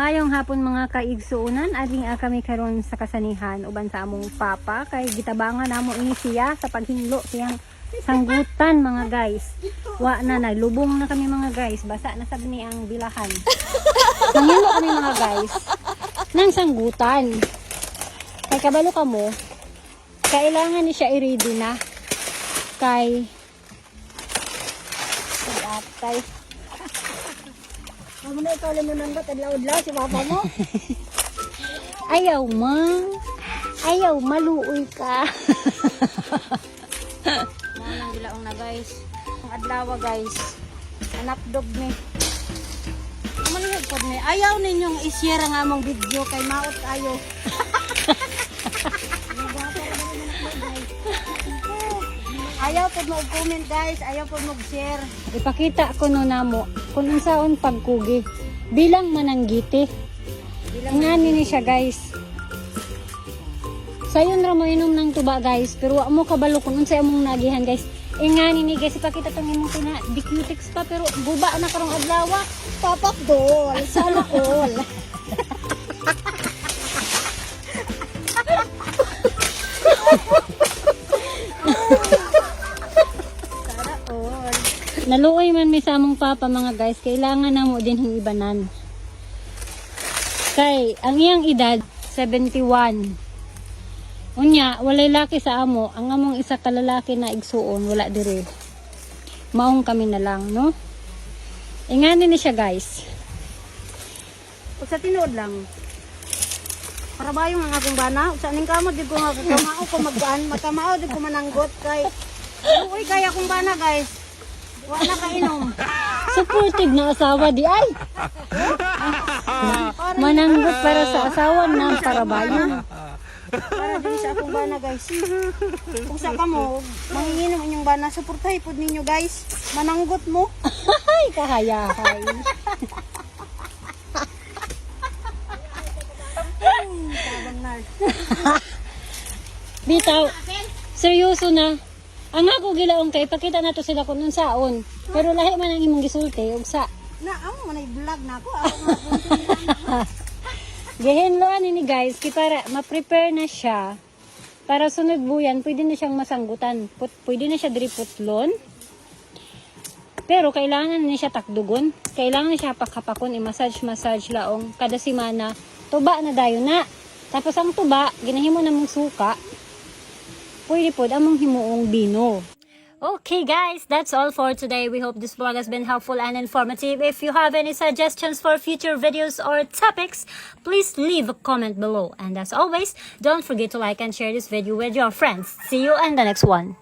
Mayong hapon mga kaigsuunan, ading kami karon sa kasanihan uban sa among papa kay gitabangan namo ini siya sa paghinglo siyang sanggutan mga guys. Wa na naglubong na kami mga guys, basa na sab ni ang bilahan. Nanghilo kami mga guys nang sanggutan. Kay kabalo kamo, kailangan ni siya i-ready na kay atay. Amo na ikaw lang nang bat adlaw-adlaw si papa mo. Ayaw ma. Ayaw maluoy ka. Nang bilaong na guys. Ang adlaw guys. Anak dog ni. Malihog pod ni. Ayaw ninyong i-share ang among video kay maot kayo. Ayaw pod mo comment guys, ayaw pod mo share. Ipakita ko no namo kung unsaon pagkugi bilang mananggiti. Ngani ni siya guys. Sayon ra mo inom ng tuba guys, pero wa mo kabalo kung unsay among nagihan guys. Ngani ni guys, ipakita tong imong tina Bicutix pa pero guba na karong adlaw. Papak dol, sana all. Naluoy man mi sa among papa mga guys, kailangan na mo din hing ibanan. Kay ang iyang edad 71. Unya walay laki sa amo, ang among isa ka lalaki na igsuon wala dire. Maong kami na lang, no? Ingani ni siya guys. Pag sa tinuod lang. Para ba yung mga akong bana? Sa ning kamo di ko nga kamao ko magaan, makamao di ko mananggot kay. Uy kaya akong bana guys. Wa na kainom. Supportive na asawa di ay. Mananggot para sa asawa ng parabayan. Para din sa akong bana guys. Kung sa kamo, manginginom inyong bana, suportahay pod ninyo guys. Mananggot mo. Ay, kahayahay. Sabang na. Bitaw, seryoso na. Ang ako gilaong kay ipakita nato sila kung unsaon. Pero lahi man ang imong gisulti ug sa Na amo man ay vlog na ako. Ako nga gihinloan ni guys kay para ma-prepare na siya. Para sunod buyan pwede na siyang masanggutan. Pwede na siya diri putlon. Pero kailangan na siya takdugon. Kailangan na siya pakapakon i-massage laong kada semana. Tuba na dayon na. Tapos ang tuba ginahimo na mong suka. Pwede po among himuong bino. Okay guys, that's all for today. We hope this vlog has been helpful and informative. If you have any suggestions for future videos or topics, please leave a comment below. And as always, don't forget to like and share this video with your friends. See you in the next one.